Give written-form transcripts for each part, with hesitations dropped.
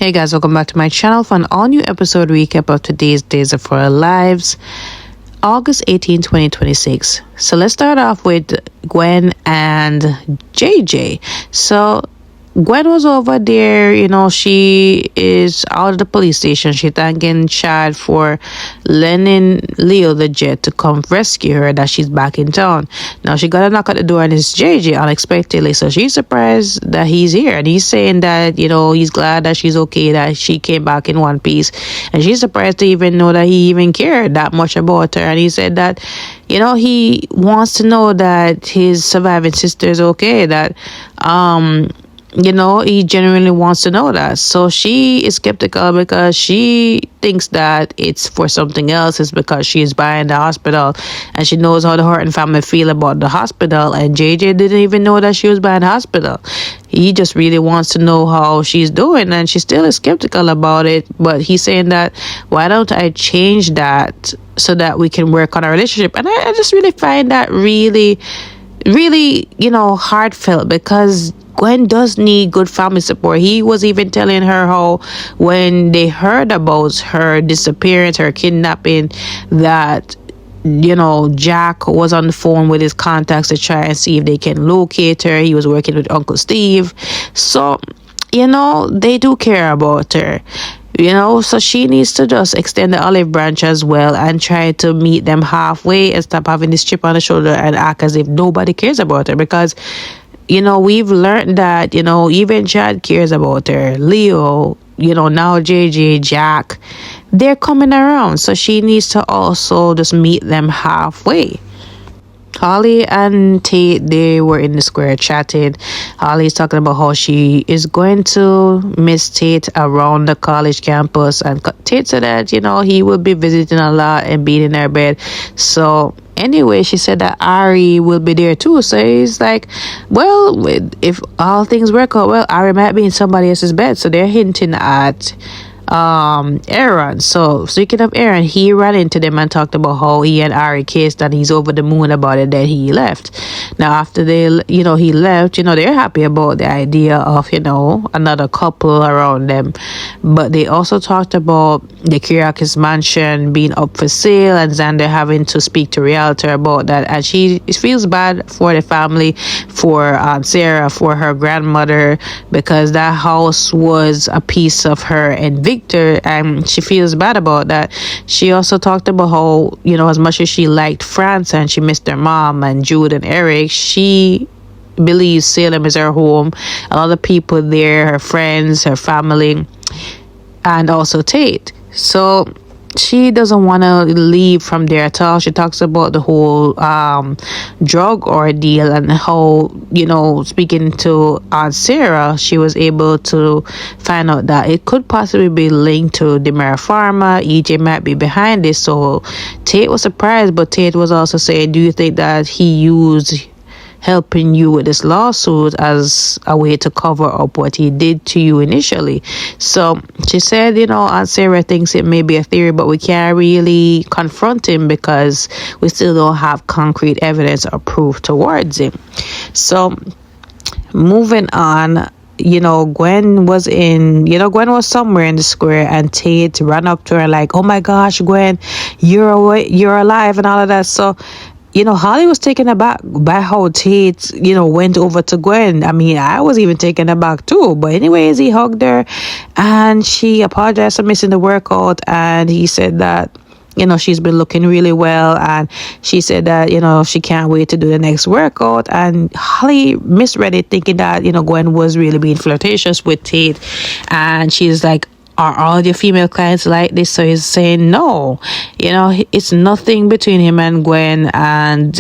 Hey guys, welcome back to my channel for an all new episode recap of today's Days of Our Lives, August 18, 2026. So let's start off with Gwen and JJ. So Gwen was over there, she is out of the police station. She thanking Chad for lending Leo the jet to come rescue her, that she's back in town. Now she got a knock at the door and it's JJ unexpectedly. So she's surprised that he's here. And he's saying that, he's glad that she's okay, that she came back in one piece. And she's surprised to even know that he even cared that much about her. And he said that, he wants to know that his surviving sister is okay, that, he genuinely wants to know that. So she is skeptical because she thinks that it's for something else. It's because she is buying the hospital and she knows how the Horton family feel about the hospital, and JJ didn't even know that she was buying the hospital. He just really wants to know how she's doing, and she still is skeptical about it. But he's saying that, why don't I change that so that we can work on our relationship? And I just really find that really heartfelt, because Gwen does need good family support. He was even telling her how when they heard about her disappearance, her kidnapping, that Jack was on the phone with his contacts to try and see if they can locate her. He was working with Uncle Steve. So they do care about her. So she needs to just extend the olive branch as well and try to meet them halfway and stop having this chip on the shoulder and act as if nobody cares about her. Because we've learned that even Chad cares about her, Leo, now JJ, Jack, they're coming around. So she needs to also just meet them halfway. Holly and Tate, they were in the square chatting. Holly's talking about how she is going to miss Tate around the college campus, and Tate said that he will be visiting a lot and being in her bed. So anyway, she said that Ari will be there too. So he's like, well, if all things work out well, Ari might be in somebody else's bed. So they're hinting at Aaron. So speaking of Aaron, he ran into them and talked about how he and Ari kissed and he's over the moon about it. Then he left. Now after he left, they're happy about the idea of another couple around them. But they also talked about the Kyriakis mansion being up for sale and Xander having to speak to realtor about that, and she feels bad for the family, for Sarah, for her grandmother, because that house was a piece of her and Victor, and she feels bad about that. She also talked about how as much as she liked France and she missed her mom and Jude and Eric, she believes Salem is her home. A lot of people there, her friends, her family, and also Tate. So she doesn't want to leave from there at all. She talks about the whole drug ordeal and how, speaking to Aunt Sarah, she was able to find out that it could possibly be linked to Demira Pharma. EJ might be behind this. So Tate was surprised, but Tate was also saying, do you think that he used helping you with this lawsuit as a way to cover up what he did to you initially? So she said, Aunt Sarah thinks it may be a theory, but we can't really confront him because we still don't have concrete evidence or proof towards him. So moving on, Gwen was somewhere in the square, and Tate ran up to her like, oh my gosh, Gwen, you're alive and all of that. So Holly was taken aback by how Tate, went over to Gwen. I mean, I was even taken aback too. But anyways, he hugged her and she apologized for missing the workout. And he said that, she's been looking really well. And she said that, she can't wait to do the next workout. And Holly misread it, thinking that, Gwen was really being flirtatious with Tate. And she's like, are all your female clients like this? So he's saying no, it's nothing between him and Gwen, and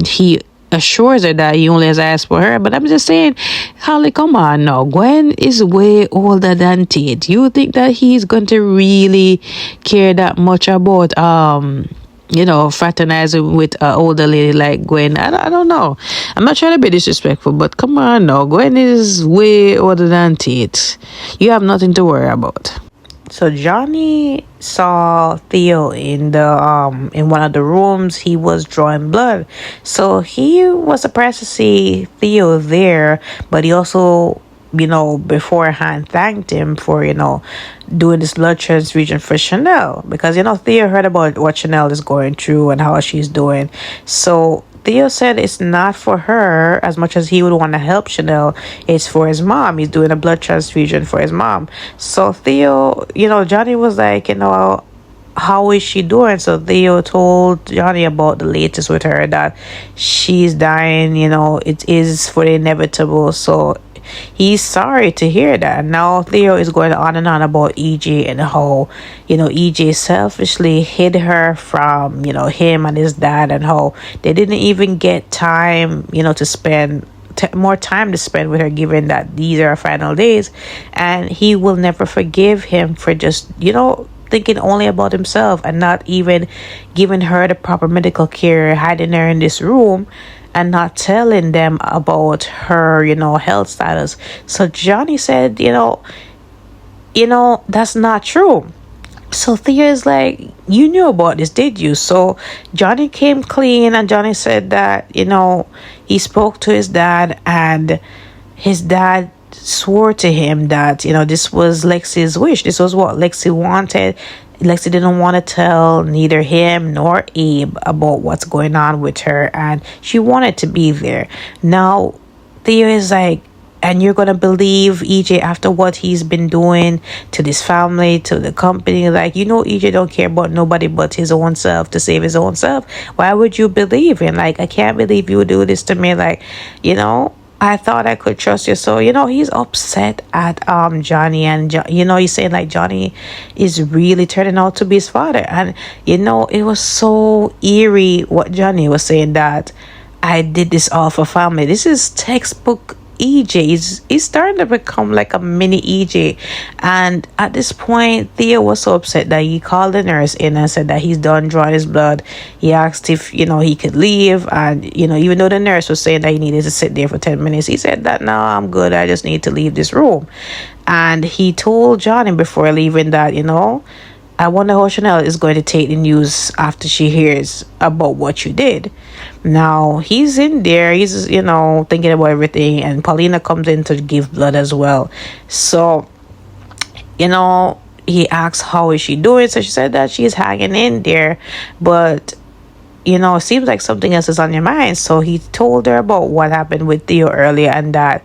he assures her that he only has asked for her. But I'm just saying, Holly, come on now, Gwen is way older than Tate. You think that he's going to really care that much about fraternizing with an older lady like Gwen? I don't know. I'm not trying to be disrespectful, but come on now, Gwen is way older than Tate. You have nothing to worry about. So Johnny saw Theo in the in one of the rooms. He was drawing blood, so he was surprised to see Theo there, but he also beforehand thanked him for, doing this blood transfusion for Chanel, because, Theo heard about what Chanel is going through and how she's doing. So Theo said it's not for her as much as he would want to help Chanel. It's for his mom. He's doing a blood transfusion for his mom. So Theo, Johnny was like, how is she doing? So Theo told Johnny about the latest with her, that she's dying, it is for the inevitable. So he's sorry to hear that. Now Theo is going on and on about EJ and how, EJ selfishly hid her from, him and his dad, and how they didn't even get time, to spend more time to spend with her, given that these are her final days. And he will never forgive him for just, thinking only about himself and not even giving her the proper medical care, hiding her in this room and not telling them about her, health status. So Johnny said, that's not true. So Thea is like, you knew about this, did you? So Johnny came clean, and Johnny said that, he spoke to his dad, and his dad swore to him that, this was Lexi's wish. This was what Lexi wanted. Lexi didn't want to tell neither him nor Abe about what's going on with her, and she wanted to be there. Now, Theo is like, and you're going to believe EJ after what he's been doing to this family, to the company. Like, EJ don't care about nobody but his own self, to save his own self. Why would you believe him? Like, I can't believe you would do this to me. Like, I thought I could trust you. So, he's upset at Johnny, and he's saying like Johnny is really turning out to be his father. And it was so eerie what Johnny was saying, that I did this all for family. This is textbook EJ. He's starting to become like a mini EJ. And at this point, Theo was so upset that he called the nurse in and said that he's done drawing his blood. He asked if he could leave, and even though the nurse was saying that he needed to sit there for 10 minutes, he said that, no, I'm good, I just need to leave this room. And he told Johnny before leaving that, I wonder how Chanel is going to take the news after she hears about what you did. Now, he's in there. He's, thinking about everything. And Paulina comes in to give blood as well. So, he asks, how is she doing? So she said that she's hanging in there. But, it seems like something else is on your mind. So he told her about what happened with Theo earlier, and that,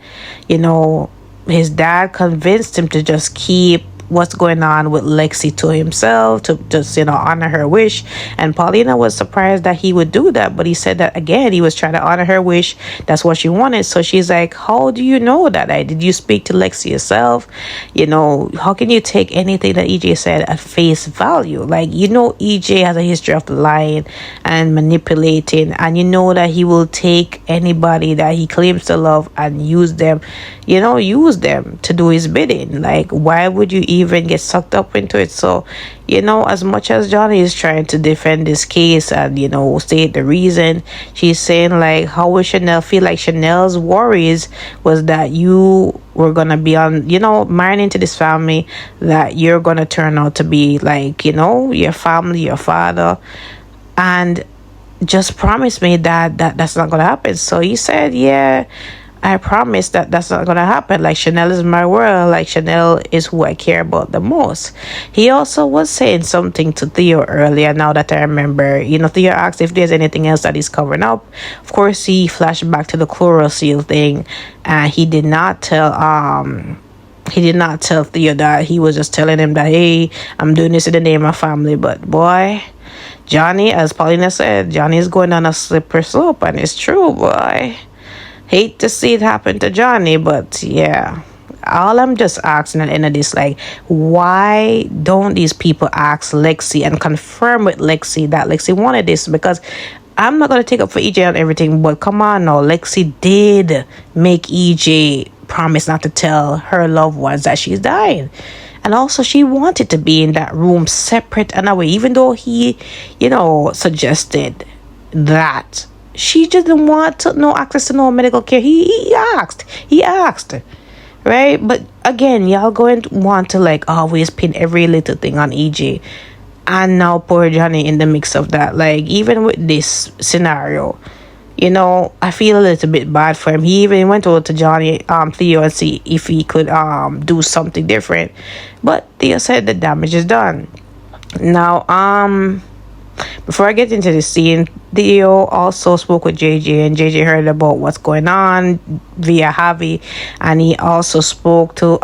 his dad convinced him to just keep what's going on with Lexi to himself, to just honor her wish. And Paulina was surprised that he would do that, but he said that again, he was trying to honor her wish. That's what she wanted. So she's like, how do you know that? Did you speak to Lexi yourself? How can you take anything that EJ said at face value? Like, EJ has a history of lying and manipulating, and that he will take anybody that he claims to love and use them to do his bidding. Like, why would you even get sucked up into it? So, as much as Johnny is trying to defend this case and, state the reason, she's saying like, how would Chanel feel? Like, Chanel's worries was that you were gonna be on, marrying into this family, that you're gonna turn out to be like, your family, your father, and just promise me that that's not gonna happen. So he said, yeah, I promise that that's not gonna happen. Like, Chanel is my world. Like, Chanel is who I care about the most. He also was saying something to Theo earlier, now that I remember. Theo asked if there's anything else that he's covering up. Of course, he flashed back to the chloral seal thing, and he did not tell Theo that. He was just telling him that, hey, I'm doing this in the name of family. But boy, Johnny, as Paulina said, Johnny is going on a slippery slope, and it's true, boy. Hate to see it happen to Johnny, but yeah. All I'm just asking at the end of this, like, why don't these people ask Lexi and confirm with Lexi that Lexi wanted this? Because I'm not going to take up for EJ on everything, but come on now. Lexi did make EJ promise not to tell her loved ones that she's dying. And also, she wanted to be in that room separate and away, even though he, suggested that. She just didn't want no access to no medical care. He asked, right? But again, y'all going to want to like always pin every little thing on EJ, and now poor Johnny in the mix of that. Like, even with this scenario, I feel a little bit bad for him. He even went over to Johnny, Theo, and see if he could do something different. But Theo said the damage is done. Now, before I get into the scene, Theo also spoke with JJ, and JJ heard about what's going on via Javi, and he also spoke to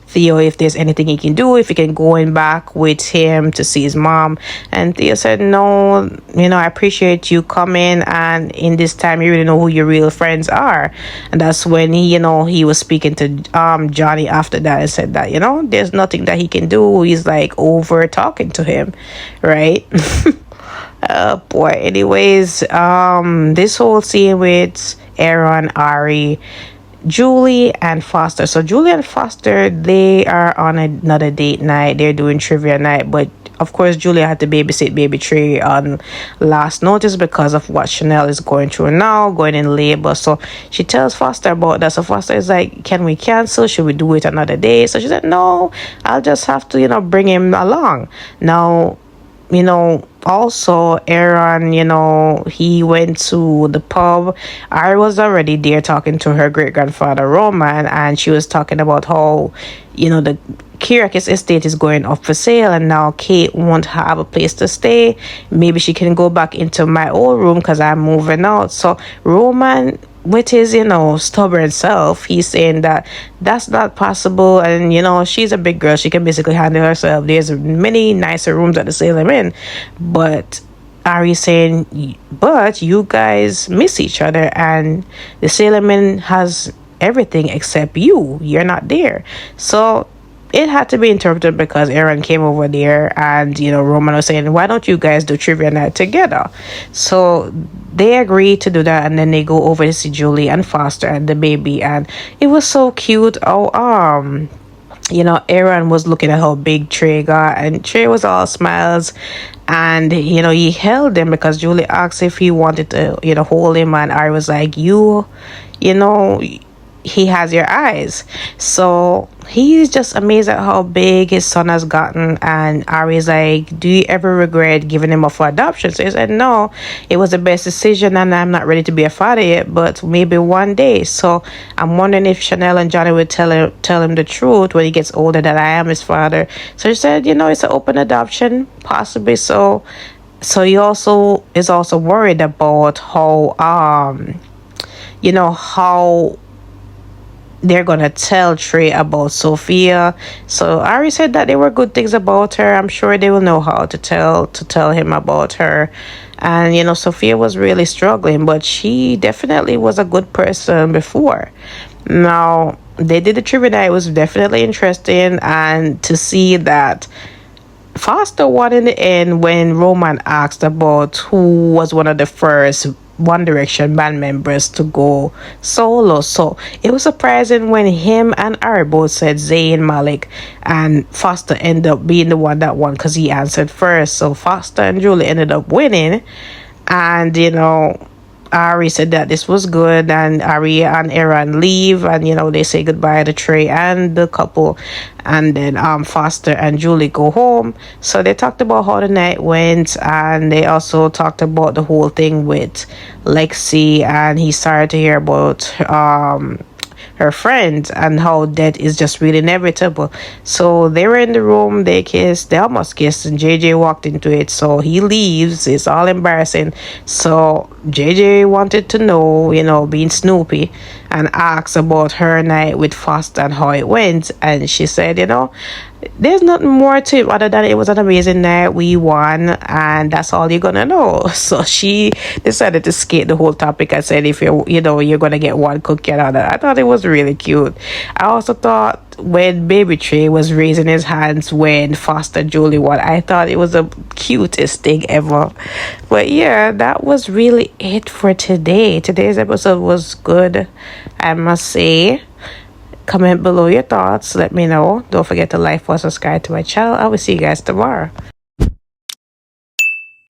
Theo if there's anything he can do, if he can go in back with him to see his mom. And Theo said, no, I appreciate you coming, and in this time you really know who your real friends are. And that's when he was speaking to Johnny after that, and said that there's nothing that he can do. He's like over talking to him, right? Oh boy. Anyways, this whole scene with Aaron, Ari, Julie, and Foster. So Julie and Foster, they are on another date night. They're doing trivia night, but of course Julie had to babysit baby Trey on last notice because of what Chanel is going through now, going in labor. So she tells Foster about that. So Foster is like, can we cancel? Should we do it another day? So she said, no, I'll just have to bring him along. Now, also Aaron, he went to the pub. I was already there talking to her great grandfather Roman, and she was talking about how the Kirakis estate is going up for sale, and now Kate won't have a place to stay. Maybe she can go back into my old room because I'm moving out. So Roman, with his stubborn self, he's saying that that's not possible, and she's a big girl, she can basically handle herself. There's many nicer rooms at the Salem Inn. But Ari's saying, but you guys miss each other, and the Salem Inn has everything except you're not there. So it had to be interpreted because Aaron came over there, and Roman was saying, why don't you guys do trivia night together? So they agreed to do that, and then they go over to see Julie and Foster and the baby, and it was so cute. Aaron was looking at how big Trey got, and Trey was all smiles, and he held him because Julie asked if he wanted to hold him, and Ari was like, he has your eyes. So he's just amazed at how big his son has gotten, and Ari's like, do you ever regret giving him up for adoption? So he said, no, it was the best decision, and I'm not ready to be a father yet, but maybe one day. So I'm wondering if Chanel and Johnny would tell him the truth when he gets older, that I am his father. So he said, it's an open adoption, possibly. So he also is also worried about how how they're gonna tell Trey about Sophia. So Ari said that there were good things about her. I'm sure they will know how to tell him about her. And Sophia was really struggling, but she definitely was a good person before. Now they did the trivia night. It was definitely interesting, and to see that Foster won in the end when Roman asked about who was one of the first One Direction band members to go solo. So it was surprising when him and Ari both said Zayn Malik, and Foster ended up being the one that won because he answered first. So Foster and Julie ended up winning, and Ari said that this was good, and Ari and Aaron leave, and they say goodbye to Trey and the couple, and then Foster and Julie go home. So they talked about how the night went, and they also talked about the whole thing with Lexi, and he started to hear about her friend and how death is just really inevitable. So they were in the room, they kissed, they almost kissed, and JJ walked into it. So he leaves. It's all embarrassing. So JJ wanted to know, being Snoopy, and asked about her night with Foster and how it went. And she said, there's nothing more to it other than it was an amazing night. We won, and that's all you're gonna know. So she decided to skate the whole topic and said, if you're gonna get one cookie out of that. I thought it was really cute. I also thought when baby Trey was raising his hands when Foster Julie won, I thought it was the cutest thing ever. But yeah, that was really it for today. Today's episode was good, I must say. Comment below your thoughts. Let me know. Don't forget to like or subscribe to my channel. I will see you guys tomorrow.